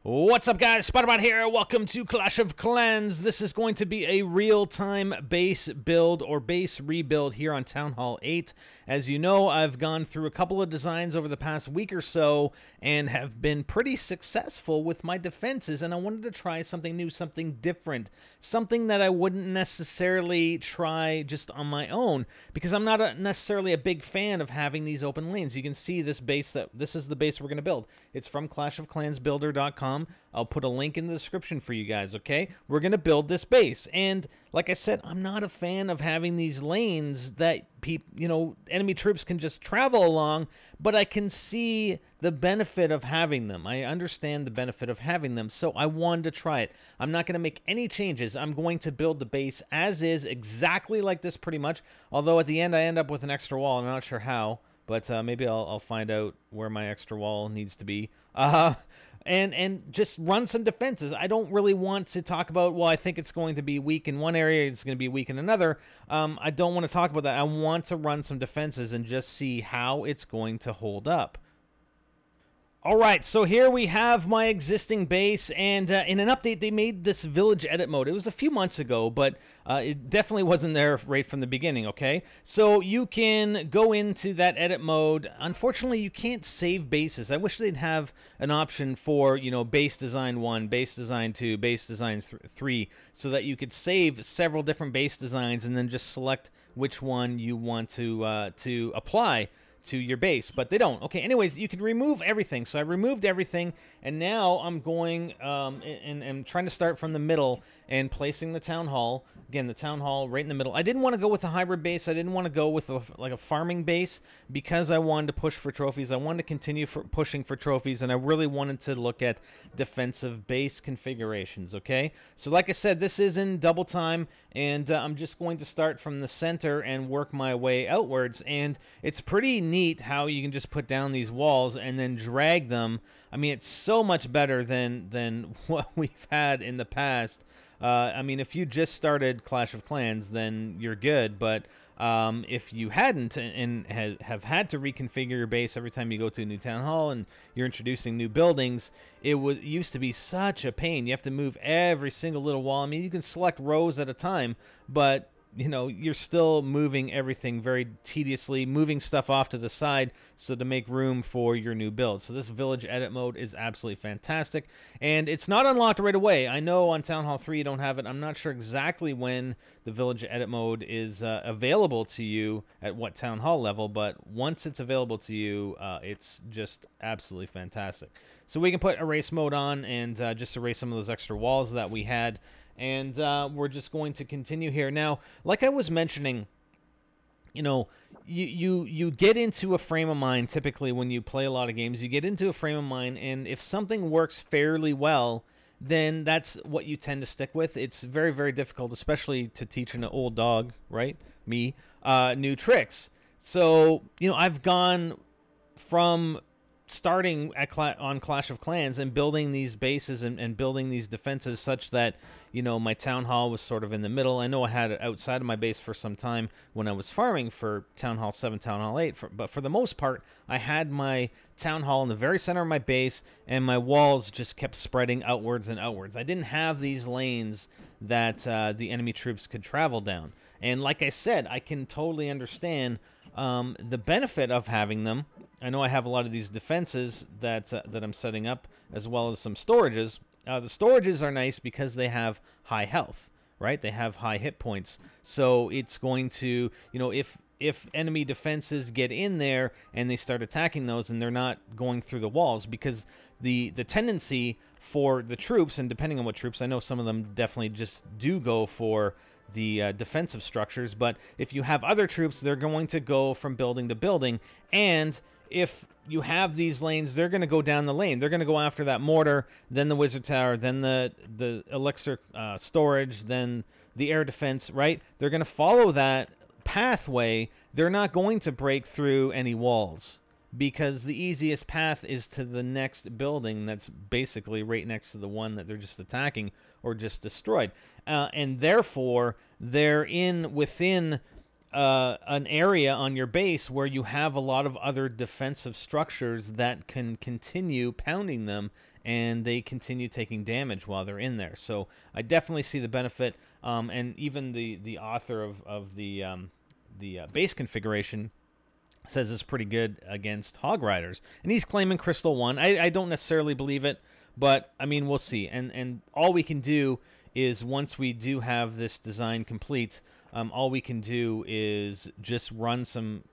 What's up, guys? Spider-Bot here. Welcome to Clash of Clans. This is going to be a real-time base build or base rebuild here on Town Hall 8. As you know, I've gone through a couple of designs over the past week or so and have been pretty successful with my defenses, and I wanted to try something new, something different, something that I wouldn't necessarily try just on my own, because I'm not necessarily a big fan of having these open lanes. You can see this base, this is the base we're going to build. It's from clashofclansbuilder.com. I'll put a link in the description for you guys, okay? We're going to build this base. And like I said, I'm not a fan of having these lanes that enemy troops can just travel along, but I can see the benefit of having them. I understand the benefit of having them, so I wanted to try it. I'm not going to make any changes. I'm going to build the base as is, exactly like this pretty much, although at the end I end up with an extra wall. I'm not sure how, but maybe I'll find out where my extra wall needs to be. And just run some defenses. I don't really want to talk about, well, I think it's going to be weak in one area, it's going to be weak in another. I don't want to talk about that. I want to run some defenses and just see how it's going to hold up. All right, so here we have my existing base, and in an update, they made this village edit mode. It was a few months ago, but it definitely wasn't there right from the beginning, okay? So you can go into that edit mode. Unfortunately, you can't save bases. I wish they'd have an option for, base design 1, base design 2, base design 3, so that you could save several different base designs and then just select which one you want to apply to your base, but they don't. Okay, anyways, you can remove everything. So I removed everything, and now I'm going and trying to start from the middle and placing the town hall. Again, the town hall right in the middle. I didn't want to go with a hybrid base. I didn't want to go with like a farming base because I wanted to push for trophies. I wanted to continue pushing for trophies, and I really wanted to look at defensive base configurations, okay? So like I said, this is in double time, and I'm just going to start from the center and work my way outwards, and it's pretty neat how you can just put down these walls and then drag them. I mean, it's so much better than what we've had in the past. I mean, if you just started Clash of Clans, then you're good, but if you hadn't and have had to reconfigure your base every time you go to a new town hall and you're introducing new buildings, it used to be such a pain. You have to move every single little wall. I mean, you can select rows at a time, but you're still moving everything very tediously, moving stuff off to the side so to make room for your new build. So this village edit mode is absolutely fantastic, and it's not unlocked right away. I know on Town Hall 3 you don't have it. I'm not sure exactly when the village edit mode is available to you at what Town Hall level, but once it's available to you, it's just absolutely fantastic. So we can put erase mode on and just erase some of those extra walls that we had. And we're just going to continue here. Now, like I was mentioning, you get into a frame of mind typically when you play a lot of games. You get into a frame of mind, and if something works fairly well, then that's what you tend to stick with. It's very, very difficult, especially to teach an old dog, right, me, new tricks. So, I've gone from starting on Clash of Clans and building these bases and building these defenses such that my town hall was sort of in the middle. I know I had it outside of my base for some time when I was farming for Town Hall 7, Town Hall 8, but for the most part I had my town hall in the very center of my base, and my walls just kept spreading outwards and outwards. I didn't have these lanes that the enemy troops could travel down, and like I said, I can totally understand the benefit of having them. I know I have a lot of these defenses that I'm setting up, as well as some storages. The storages are nice because they have high health, right? They have high hit points. So it's going to, if enemy defenses get in there and they start attacking those, and they're not going through the walls, because the tendency for the troops, and depending on what troops, I know some of them definitely just do go for the defensive structures, but if you have other troops, they're going to go from building to building, and if you have these lanes, they're going to go down the lane. They're going to go after that mortar, then the wizard tower, then the elixir storage, then the air defense, right? They're going to follow that pathway. They're not going to break through any walls, because the easiest path is to the next building that's basically right next to the one that they're just attacking or just destroyed. And therefore, they're within an area on your base where you have a lot of other defensive structures that can continue pounding them, and they continue taking damage while they're in there. So I definitely see the benefit. And even the author of the base configuration says it's pretty good against Hog Riders, and he's claiming Crystal 1. I don't necessarily believe it, but I mean, we'll see. And all we can do is, once we do have this design complete, all we can do is just run some,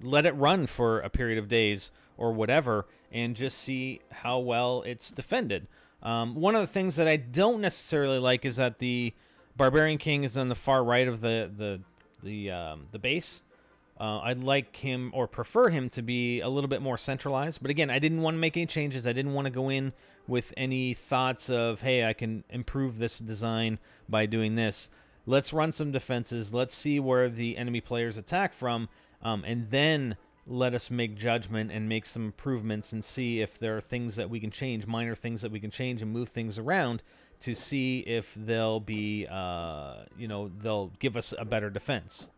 let it run for a period of days or whatever, and just see how well it's defended. One of the things that I don't necessarily like is that the Barbarian King is on the far right of the base. I'd like him, or prefer him, to be a little bit more centralized. But again, I didn't want to make any changes. I didn't want to go in with any thoughts of, hey, I can improve this design by doing this. Let's run some defenses. Let's see where the enemy players attack from, and then let us make judgment and make some improvements and see if there are things that we can change, minor things that we can change and move things around to see if they'll be, they'll give us a better defense.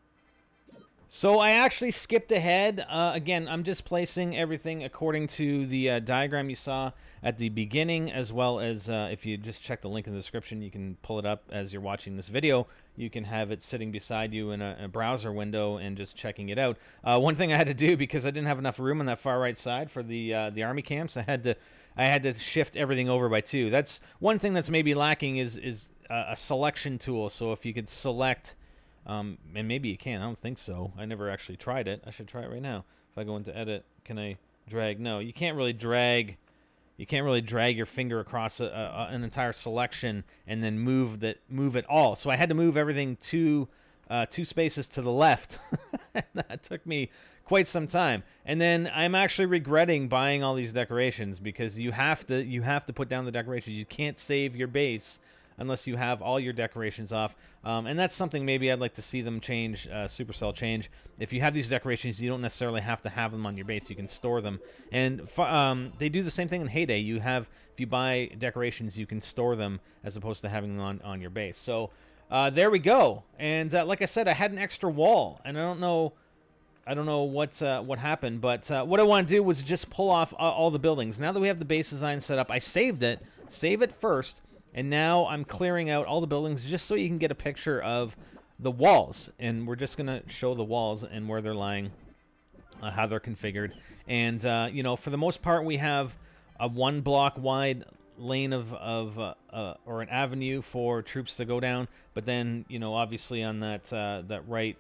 So I actually skipped ahead. Again, I'm just placing everything according to the diagram you saw at the beginning, as well as if you just check the link in the description, you can pull it up as you're watching this video. You can have it sitting beside you in a browser window and just checking it out. One thing I had to do, because I didn't have enough room on that far right side for the army camps, I had to shift everything over by 2. That's one thing that's maybe lacking is a selection tool. So if you could select. And maybe you can. I don't think so. I never actually tried it. I should try it right now. If I go into edit, can I drag? No, you can't really drag. You can't really drag your finger across an entire selection and then move it all. So I had to move everything two spaces to the left. That took me quite some time. And then I'm actually regretting buying all these decorations, because you have to put down the decorations. You can't save your base unless you have all your decorations off. And that's something maybe I'd like to see them change, Supercell change. If you have these decorations, you don't necessarily have to have them on your base. You can store them. And they do the same thing in Heyday. If you buy decorations, you can store them as opposed to having them on your base. So there we go. And like I said, I had an extra wall, and I don't know what happened, but what I want to do was just pull off all the buildings. Now that we have the base design set up, I saved it. Save it first. And now I'm clearing out all the buildings just so you can get a picture of the walls. And we're just going to show the walls and where they're lying, how they're configured. And, for the most part, we have a 1 block wide lane or an avenue for troops to go down. But then, obviously on that right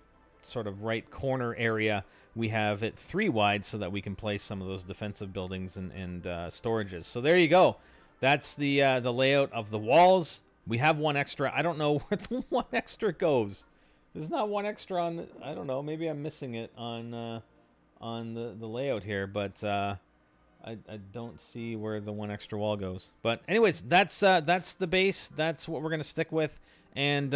corner area, we have it 3 wide so that we can place some of those defensive buildings and storages. So there you go. That's the layout of the walls. We have 1 extra. I don't know where the 1 extra goes. There's not 1 extra on. I don't know. Maybe I'm missing it on the layout here, but I don't see where the 1 extra wall goes. But anyways, that's the base. That's what we're gonna stick with. And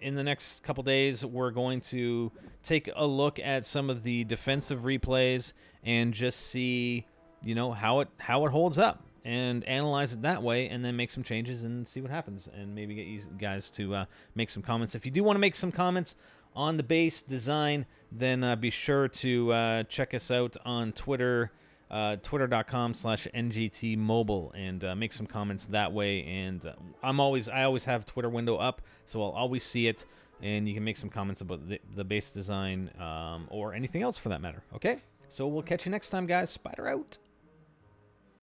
in the next couple days, we're going to take a look at some of the defensive replays and just see, how it holds up, and analyze it that way, and then make some changes and see what happens, and maybe get you guys to make some comments. If you do want to make some comments on the base design, then be sure to check us out on Twitter, twitter.com/ngtmobile, and make some comments that way. And I always have Twitter window up, so I'll always see it, and you can make some comments about the base design or anything else for that matter. Okay, so we'll catch you next time, guys. Spider out.